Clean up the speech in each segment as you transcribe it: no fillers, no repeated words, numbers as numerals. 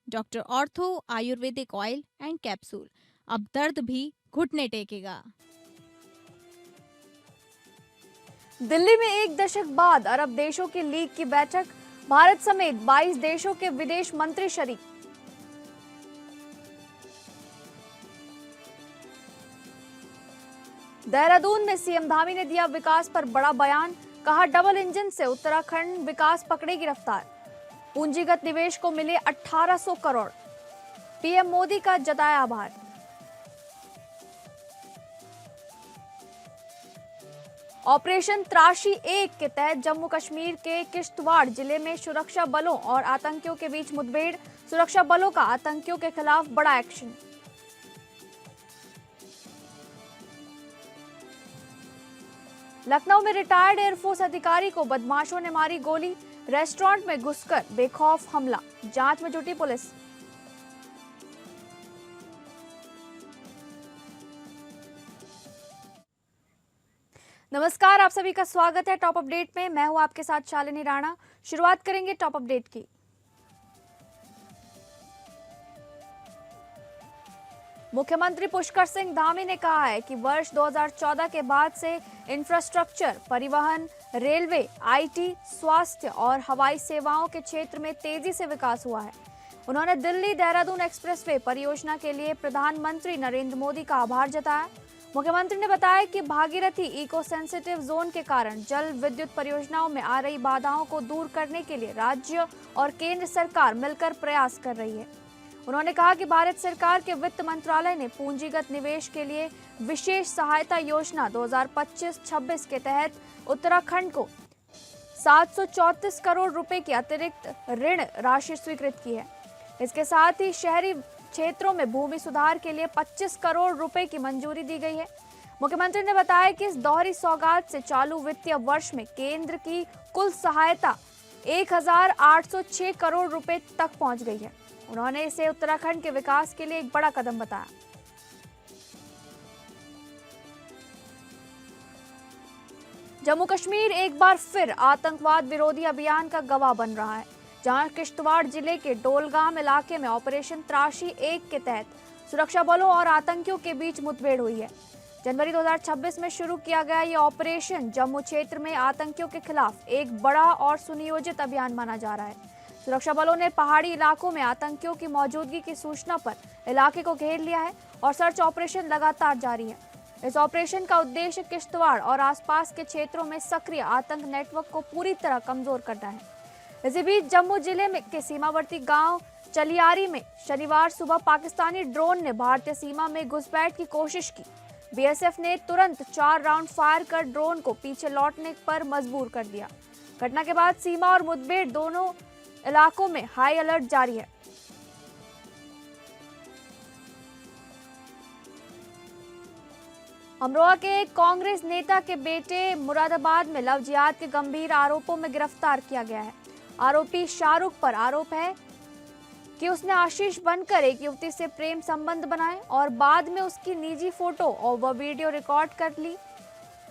Doctor ortho Ayurvedic oil and capsule. अब दर्द भी घुटने टेकेगा। दिल्ली में एक दशक बाद अरब देशों की लीग की बैठक, भारत समेत 22 देशों के विदेश मंत्री शरीक। देहरादून में सीएम धामी ने दिया विकास पर बड़ा बयान, कहा डबल इंजन से उत्तराखंड विकास पकड़ेगी रफ्तार। पूंजीगत निवेश को मिले 1800 करोड़, पीएम मोदी का जताया आभार। ऑपरेशन त्राशी 1 के तहत जम्मू कश्मीर के किश्तवाड़ जिले में सुरक्षा बलों और आतंकियों के बीच मुठभेड़, सुरक्षा बलों का आतंकियों के खिलाफ बड़ा एक्शन। लखनऊ में रिटायर्ड एयरफोर्स अधिकारी को बदमाशों ने मारी गोली, रेस्टोरेंट में घुसकर बेखौफ हमला, जांच में जुटी पुलिस। नमस्कार, आप सभी का स्वागत है टॉप अपडेट में। मैं हूं आपके साथ शालिनी राणा। शुरुआत करेंगे टॉप अपडेट की। मुख्यमंत्री पुष्कर सिंह धामी ने कहा है कि वर्ष 2014 के बाद से इंफ्रास्ट्रक्चर, परिवहन, रेलवे, आईटी, स्वास्थ्य और हवाई सेवाओं के क्षेत्र में तेजी से विकास हुआ है। उन्होंने दिल्ली देहरादून एक्सप्रेसवे परियोजना के लिए प्रधानमंत्री नरेंद्र मोदी का आभार जताया। मुख्यमंत्री ने बताया कि भागीरथी इको सेंसिटिव जोन के कारण जल विद्युत परियोजनाओं में आ रही बाधाओं को दूर करने के लिए राज्य और केंद्र सरकार मिलकर प्रयास कर रही है। उन्होंने कहा कि भारत सरकार के वित्त मंत्रालय ने पूंजीगत निवेश के लिए विशेष सहायता योजना 2025-26 के तहत उत्तराखंड को 734 करोड़ रुपए की अतिरिक्त ऋण राशि स्वीकृत की है। इसके साथ ही शहरी क्षेत्रों में भूमि सुधार के लिए 25 करोड़ रुपए की मंजूरी दी गई है। मुख्यमंत्री ने बताया कि इस दोहरी सौगात से चालू वित्तीय वर्ष में केंद्र की कुल सहायता 1806 करोड़ रुपए तक पहुंच गई है। उन्होंने इसे उत्तराखंड के विकास के लिए एक बड़ा कदम बताया। जम्मू कश्मीर एक बार फिर आतंकवाद विरोधी अभियान का गवाह बन रहा है, जहां किश्तवाड़ जिले के डोलगाम इलाके में ऑपरेशन त्राशी 1 के तहत सुरक्षा बलों और आतंकियों के बीच मुठभेड़ हुई है। जनवरी 2026 में शुरू किया गया ये ऑपरेशन जम्मू क्षेत्र में आतंकियों के खिलाफ एक बड़ा और सुनियोजित अभियान माना जा रहा है। सुरक्षा बलों ने पहाड़ी इलाकों में आतंकियों की मौजूदगी की सूचना पर इलाके को घेर लिया है और सर्च ऑपरेशन लगातार जारी है। इस ऑपरेशन का उद्देश्य किश्तवाड़ और आसपास के क्षेत्रों में सक्रिय आतंक नेटवर्क को पूरी तरह कमजोर करना है। इसी बीच जम्मू जिले में के सीमावर्ती गांव चलियारी में शनिवार सुबह पाकिस्तानी ड्रोन ने भारतीय सीमा में घुसपैठ की कोशिश की। बीएसएफ ने तुरंत 4 राउंड फायर कर ड्रोन को पीछे लौटने पर मजबूर कर दिया। घटना के बाद सीमा और मुठभेड़ दोनों इलाकों में हाई अलर्ट जारी है। अमरोहा के कांग्रेस नेता के बेटे मुरादाबाद में लव जिहाद के गंभीर आरोपों में गिरफ्तार किया गया है। आरोपी शाहरुख पर आरोप है कि उसने आशीष बनकर एक युवती से प्रेम संबंध बनाए और बाद में उसकी निजी फोटो और वह वीडियो रिकॉर्ड कर ली।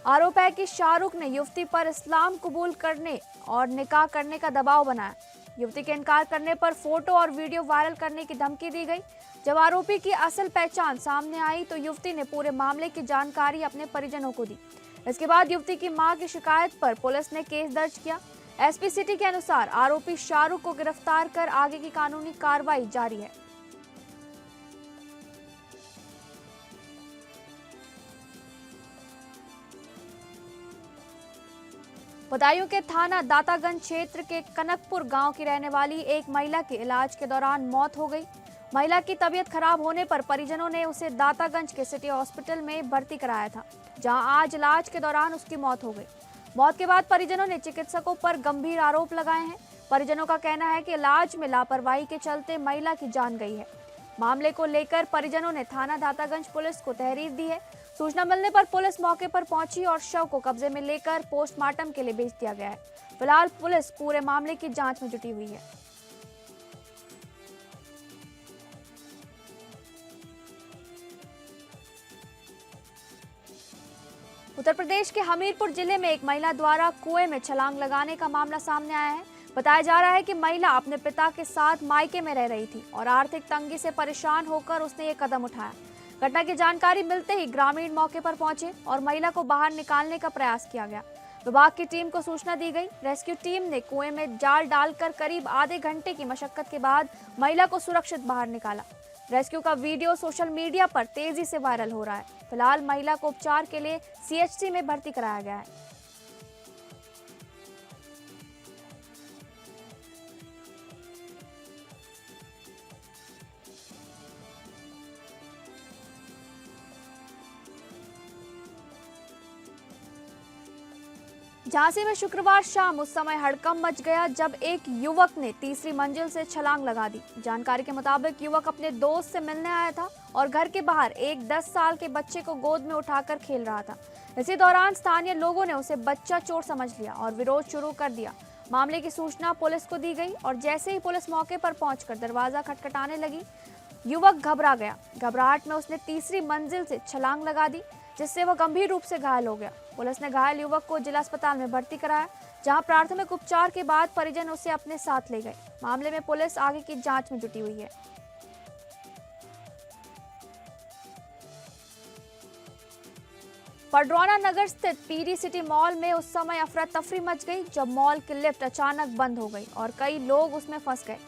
आरोप है कि शाहरुख ने युवती पर इस्लाम कबूल करने और निकाह करने का दबाव बनाया। युवती के इनकार करने पर फोटो और वीडियो वायरल करने की धमकी दी गई। जब आरोपी की असल पहचान सामने आई तो युवती ने पूरे मामले की जानकारी अपने परिजनों को दी। इसके बाद युवती की मां की शिकायत पर पुलिस ने केस दर्ज किया। एसपी सिटी के अनुसार आरोपी शाहरुख को गिरफ्तार कर आगे की कानूनी कार्रवाई जारी है। बदायूं के थाना दातागंज क्षेत्र के कनकपुर गांव की रहने वाली एक महिला की इलाज के दौरान मौत हो गई। महिला की तबीयत खराब होने पर परिजनों ने उसे दातागंज के सिटी हॉस्पिटल में भर्ती कराया था, जहां आज इलाज के दौरान उसकी मौत हो गई। मौत के बाद परिजनों ने चिकित्सकों पर गंभीर आरोप लगाए हैं। परिजनों का कहना है कि इलाज में लापरवाही के चलते महिला की जान गई है। मामले को लेकर परिजनों ने थाना दातागंज पुलिस को तहरीर दी है। सूचना मिलने पर पुलिस मौके पर पहुंची और शव को कब्जे में लेकर पोस्टमार्टम के लिए भेज दिया गया है। फिलहाल पुलिस पूरे मामले की जांच में जुटी हुई है। उत्तर प्रदेश के हमीरपुर जिले में एक महिला द्वारा कुएं में छलांग लगाने का मामला सामने आया है। बताया जा रहा है कि महिला अपने पिता के साथ मायके में रह रही थी और आर्थिक तंगी से परेशान होकर उसने ये कदम उठाया। घटना की जानकारी मिलते ही ग्रामीण मौके पर पहुंचे और महिला को बाहर निकालने का प्रयास किया गया। विभाग की टीम को सूचना दी गई। रेस्क्यू टीम ने कुएं में जाल डालकर करीब आधे घंटे की मशक्कत के बाद महिला को सुरक्षित बाहर निकाला। रेस्क्यू का वीडियो सोशल मीडिया पर तेजी से वायरल हो रहा है। फिलहाल महिला को उपचार के लिए सीएचसी में भर्ती कराया गया है। झांसी में शुक्रवार शाम उस समय हड़कंप मच गया जब एक युवक ने तीसरी मंजिल से छलांग लगा दी। जानकारी के मुताबिक युवक अपने दोस्त से मिलने आया था और घर के बाहर एक 10 साल के बच्चे को गोद में उठाकर खेल रहा था। इसी दौरान स्थानीय लोगों ने उसे बच्चा चोर समझ लिया और विरोध शुरू कर दिया। मामले की सूचना पुलिस को दी गई और जैसे ही पुलिस मौके पर पहुंचकर दरवाजा खटखटाने लगी, युवक घबरा गया। घबराहट में उसने तीसरी मंजिल से छलांग लगा दी, जिससे वह गंभीर रूप से घायल हो गया। पुलिस ने घायल युवक को जिला अस्पताल में भर्ती कराया, जहां प्राथमिक उपचार के बाद परिजन उसे अपने साथ ले गए। मामले में पुलिस आगे की जांच में जुटी हुई है। पडरौना नगर स्थित पीरी सिटी मॉल में उस समय अफरा तफरी मच गई जब मॉल की लिफ्ट अचानक बंद हो गई और कई लोग उसमें फंस गए।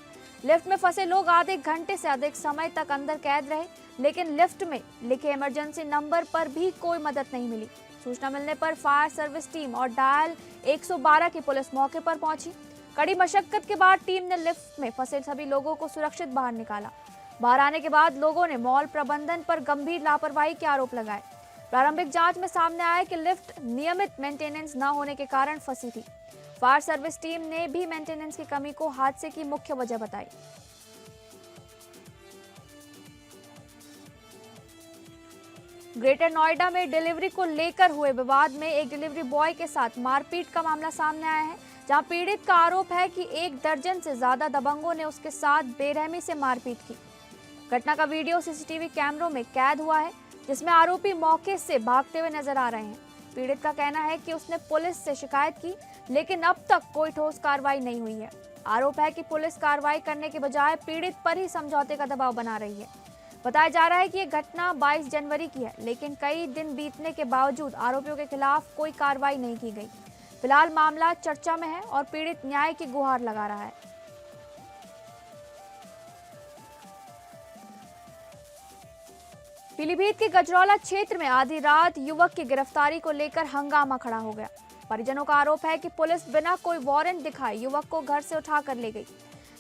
लिफ्ट में फंसे लोग आधे घंटे से अधिक समय तक अंदर कैद रहे, लेकिन लिफ्ट में लिखे इमरजेंसी नंबर पर भी कोई मदद नहीं मिली। सूचना मिलने पर फायर सर्विस टीम और डायल 112 की पुलिस मौके पर पहुंची। कड़ी मशक्कत के बाद टीम ने लिफ्ट में फंसे सभी लोगों को सुरक्षित बाहर निकाला। बाहर आने के बाद लोगों ने मॉल प्रबंधन पर गंभीर लापरवाही के आरोप लगाए। प्रारंभिक जांच में सामने आया कि लिफ्ट नियमित मेंटेनेंस न होने के कारण फंसी थी। फायर सर्विस टीम ने भी मेंटेनेंस की कमी को हादसे की मुख्य वजह बताई। ग्रेटर नोएडा में डिलीवरी को लेकर हुए विवाद में एक डिलीवरी बॉय के साथ मारपीट का मामला सामने आया है, जहां पीड़ित का आरोप है कि 1 दर्जन से ज्यादा दबंगों ने उसके साथ बेरहमी से मारपीट की। घटना का वीडियो सीसीटीवी कैमरों में कैद हुआ है, जिसमें आरोपी मौके से भागते हुए नजर आ रहे हैं। पीड़ित का कहना है कि उसने पुलिस से शिकायत की, लेकिन अब तक कोई ठोस कार्रवाई नहीं हुई है। आरोप है कि पुलिस कार्रवाई करने के बजाय पीड़ित पर ही समझौते का दबाव बना रही है। बताया जा रहा है कि ये घटना 22 जनवरी की है, लेकिन कई दिन बीतने के बावजूद आरोपियों के खिलाफ कोई कार्रवाई नहीं की गई। फिलहाल मामला चर्चा में है और पीड़ित न्याय की गुहार लगा रहा है। पीलीभीत के गजरौला क्षेत्र में आधी रात युवक की गिरफ्तारी को लेकर हंगामा खड़ा हो गया। परिजनों का आरोप है कि पुलिस बिना कोई वारंट दिखाए युवक को घर से उठाकर ले गई।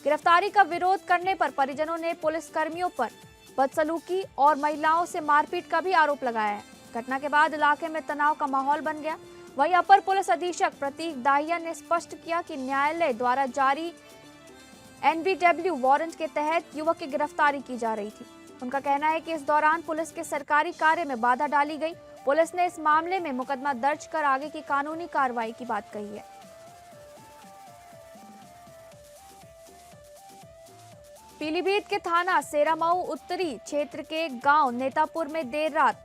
गिरफ्तारी का विरोध करने पर परिजनों ने पुलिस कर्मियों पर बदसलूकी और महिलाओं से मारपीट का भी आरोप लगाया है। घटना के बाद इलाके में तनाव का माहौल बन गया। वहीं अपर पुलिस अधीक्षक प्रतीक दाहिया ने स्पष्ट किया कि न्यायालय द्वारा जारी NBW वारंट के तहत युवक की गिरफ्तारी की जा रही थी। उनका कहना है कि इस दौरान पुलिस के सरकारी कार्य में बाधा डाली गई। पुलिस ने इस मामले में मुकदमा दर्ज कर आगे की कानूनी कार्रवाई की बात कही है। पीलीभीत के थाना सेरामऊ उत्तरी क्षेत्र के गांव नेतापुर में देर रात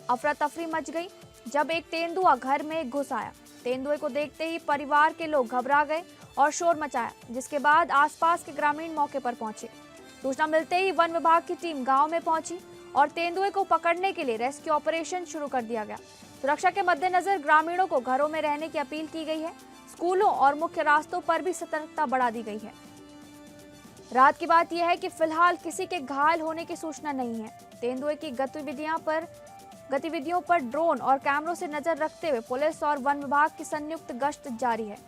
अफरा तफरी मच गई जब एक तेंदुआ घर में घुस आया। तेंदुए को देखते ही परिवार के लोग घबरा गए और शोर मचाया, जिसके बाद आसपास के ग्रामीण मौके पर पहुंचे। सूचना मिलते ही वन विभाग की टीम गांव में पहुंची और तेंदुए को पकड़ने के लिए रेस्क्यू ऑपरेशन शुरू कर दिया गया। सुरक्षा के मद्देनजर ग्रामीणों को घरों में रहने की अपील की गई है। स्कूलों और मुख्य रास्तों पर भी सतर्कता बढ़ा दी गई है। रात की बात यह है कि फिलहाल किसी के घायल होने की सूचना नहीं है। तेंदुए की गतिविधियों पर ड्रोन और कैमरों से नजर रखते हुए पुलिस और वन विभाग की संयुक्त गश्त जारी है।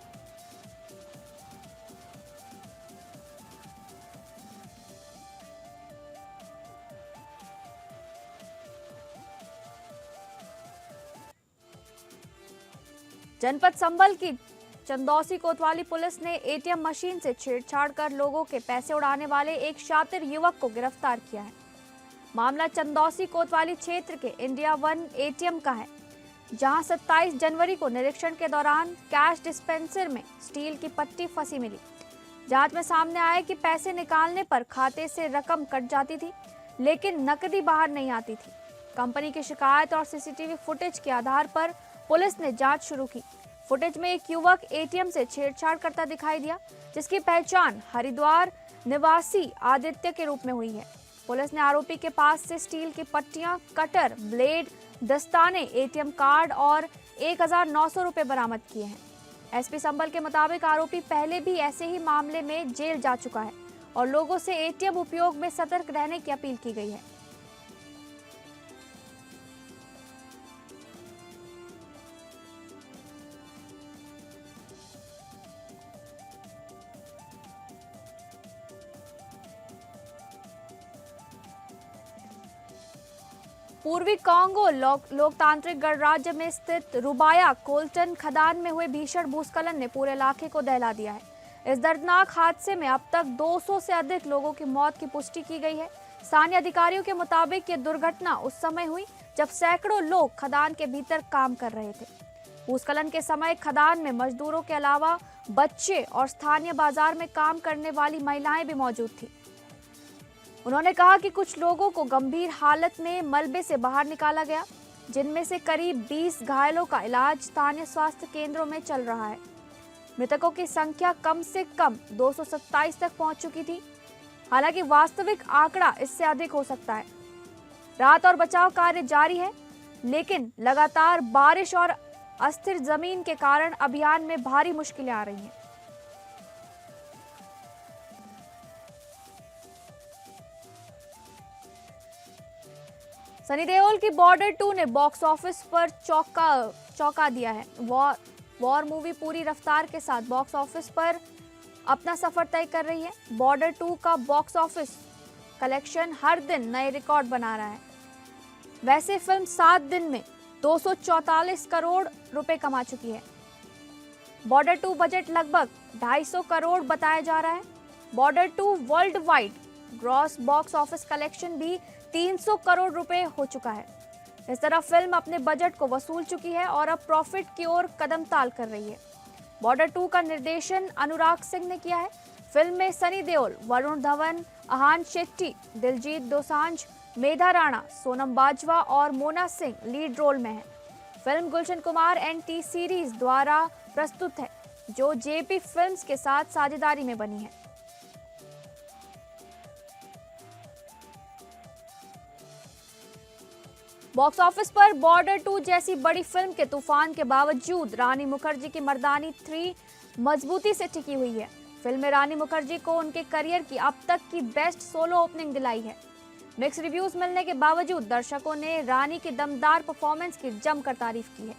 जनपद संभल की चंदौसी कोतवाली पुलिस ने एटीएम मशीन से छेड़छाड़ कर लोगों के पैसे उड़ाने वाले एक शातिर युवक को गिरफ्तार किया है। मामला चंदौसी कोतवाली क्षेत्र के इंडिया वन एटीएम का है, जहां 27 जनवरी को निरीक्षण के दौरान कैश डिस्पेंसर में स्टील की पट्टी फंसी मिली। जांच में सामने आया कि पैसे निकालने पर खाते से रकम कट जाती थी, लेकिन नकदी बाहर नहीं आती थी। कंपनी की शिकायत और सीसीटीवी फुटेज के आधार पर पुलिस ने जांच शुरू की। फुटेज में एक युवक एटीएम से छेड़छाड़ करता दिखाई दिया, जिसकी पहचान हरिद्वार निवासी आदित्य के रूप में हुई है। पुलिस ने आरोपी के पास से स्टील की पट्टियां, कटर, ब्लेड, दस्ताने, एटीएम कार्ड और 1,900 रुपए बरामद किए हैं। एसपी संभल के मुताबिक आरोपी पहले भी ऐसे ही मामले में जेल जा चुका है और लोगों से एटीएम उपयोग में सतर्क रहने की अपील की गई है। पूर्वी कांगो लोकतांत्रिक गणराज्य में स्थित रुबाया कोल्टन खदान में हुए भीषण भूस्खलन ने पूरे इलाके को दहला दिया है। इस दर्दनाक हादसे में अब तक 200 से अधिक लोगों की मौत की पुष्टि की गई है। स्थानीय अधिकारियों के मुताबिक ये दुर्घटना उस समय हुई जब सैकड़ों लोग खदान के भीतर काम कर रहे थे। भूस्खलन के समय खदान में मजदूरों के अलावा बच्चे और स्थानीय बाजार में काम करने वाली महिलाएं भी मौजूद थी। उन्होंने कहा कि कुछ लोगों को गंभीर हालत में मलबे से बाहर निकाला गया, जिनमें से करीब 20 घायलों का इलाज स्थानीय स्वास्थ्य केंद्रों में चल रहा है। मृतकों की संख्या कम से कम 227 तक पहुंच चुकी थी। हालांकि वास्तविक आंकड़ा इससे अधिक हो सकता है। राहत और बचाव कार्य जारी है, लेकिन लगातार बारिश और अस्थिर जमीन के कारण अभियान में भारी मुश्किलें आ रही हैं। सनी देओल की बॉर्डर 2 ने बॉक्स ऑफिस पर चौंका दिया है। वॉर मूवी पूरी रफ्तार के साथ बॉक्स ऑफिस पर अपना सफर तय कर रही है। बॉर्डर 2 का बॉक्स ऑफिस कलेक्शन हर दिन नए रिकॉर्ड बना रहा है। वैसे फिल्म 7 दिन में 244 करोड़ रुपए कमा चुकी है। बॉर्डर 2 बजट लगभग 250 करोड़ बताया जा रहा है। Border 2 world wide gross box office collection भी 300 करोड़ रुपए हो चुका है। इस तरह फिल्म अपने बजट को वसूल चुकी है और अब प्रॉफिट की ओर कदम ताल कर रही है। बॉर्डर 2 का निर्देशन अनुराग सिंह ने किया है। फिल्म में सनी देओल, वरुण धवन, आहान शेट्टी, दिलजीत दोसांझ, मेधा राणा, सोनम बाजवा और मोना सिंह लीड रोल में हैं। Film Gulshan Kumar and series द्वारा प्रस्तुत है, जो जेपी फिल्म्स के साथ साझेदारी में बनी है। बॉक्स ऑफिस पर बॉर्डर 2 जैसी बड़ी फिल्म के तूफान के बावजूद रानी मुखर्जी की मर्दानी 3 मजबूती से टिकी हुई है। फिल्म में रानी मुखर्जी को उनके करियर की अब तक की बेस्ट सोलो ओपनिंग दिलाई है। मिक्स रिव्यूज मिलने के बावजूद दर्शकों ने रानी की दमदार परफॉर्मेंस की जमकर तारीफ की है।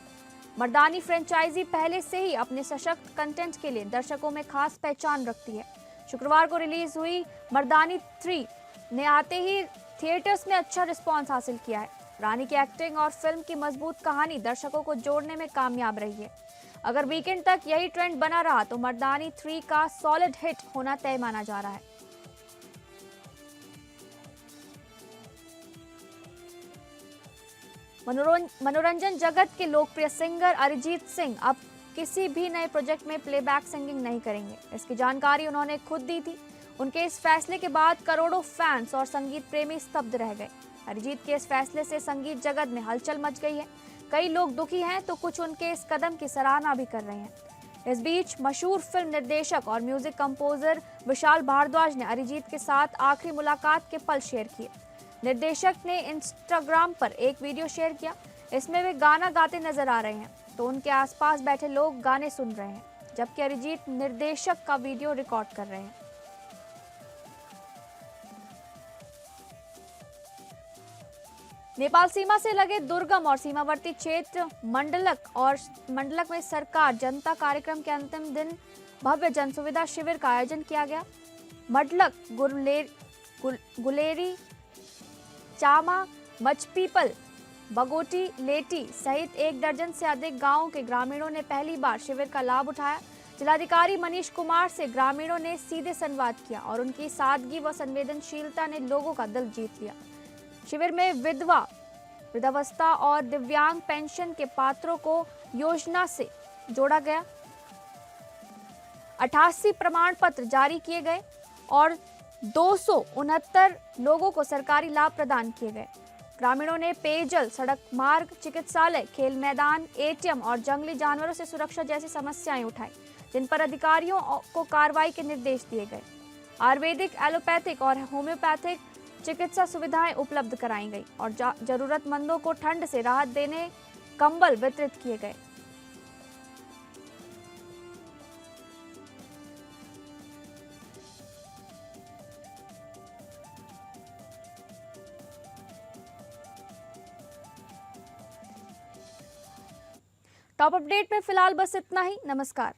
मर्दानी फ्रेंचाइजी पहले से ही अपने सशक्त कंटेंट के लिए दर्शकों में खास पहचान रखती है। शुक्रवार को रिलीज हुई मर्दानी 3 ने आते ही थिएटर्स में अच्छा रिस्पॉन्स हासिल किया है। रानी की एक्टिंग और फिल्म की मजबूत कहानी दर्शकों को जोड़ने में कामयाब रही है। अगर वीकेंड तक यही ट्रेंड बना रहा तो मर्दानी 3 का सॉलिड हिट होना तय माना जा रहा है। मनोरंजन जगत के लोकप्रिय सिंगर अरिजीत सिंह अब किसी भी नए प्रोजेक्ट में प्लेबैक सिंगिंग नहीं करेंगे। इसकी जानकारी उन्होंने खुद दी थी। उनके इस फैसले के बाद करोड़ों फैंस और संगीत प्रेमी स्तब्ध रह गए। अरिजीत के इस फैसले से संगीत जगत में हलचल मच गई है। कई लोग दुखी हैं तो कुछ उनके इस कदम की सराहना भी कर रहे हैं। इस बीच मशहूर फिल्म निर्देशक और म्यूजिक कंपोजर विशाल भारद्वाज ने अरिजीत के साथ आखिरी मुलाकात के पल शेयर किए। निर्देशक ने इंस्टाग्राम पर एक वीडियो शेयर किया। इसमें वे गाना गाते नजर आ रहे हैं तो उनके आसपास बैठे लोग गाने सुन रहे हैं, जबकि अरिजीत निर्देशक का वीडियो रिकॉर्ड कर रहे हैं। नेपाल सीमा से लगे दुर्गम और सीमावर्ती क्षेत्र मंडलक में सरकार जनता कार्यक्रम के अंतिम दिन भव्य जनसुविधा शिविर का आयोजन किया गया। मंडलक, गुलेरी, चामा, मचपीपल, बगोटी, लेटी सहित 1 दर्जन से अधिक गांवों के ग्रामीणों ने पहली बार शिविर का लाभ उठाया। जिलाधिकारी मनीष कुमार से ग्रामीणों ने सीधे संवाद किया और उनकी सादगी व संवेदनशीलता ने लोगों का दिल जीत लिया। शिविर में वृद्धावस्था और दिव्यांग पेंशन के पात्रों को योजना से जोड़ा गया। 88 प्रमाण पत्र जारी किए गए और 269 लोगों को सरकारी लाभ प्रदान किए गए। ग्रामीणों ने पेयजल, सड़क मार्ग, चिकित्सालय, खेल मैदान, एटीएम और जंगली जानवरों से सुरक्षा जैसी समस्याएं उठाई, जिन पर अधिकारियों को कार्रवाई के निर्देश दिए गए। आयुर्वेदिक, एलोपैथिक और होम्योपैथिक चिकित्सा सुविधाएं उपलब्ध कराई गई और जरूरतमंदों को ठंड से राहत देने कंबल वितरित किए गए। टॉप अपडेट में फिलहाल बस इतना ही। नमस्कार।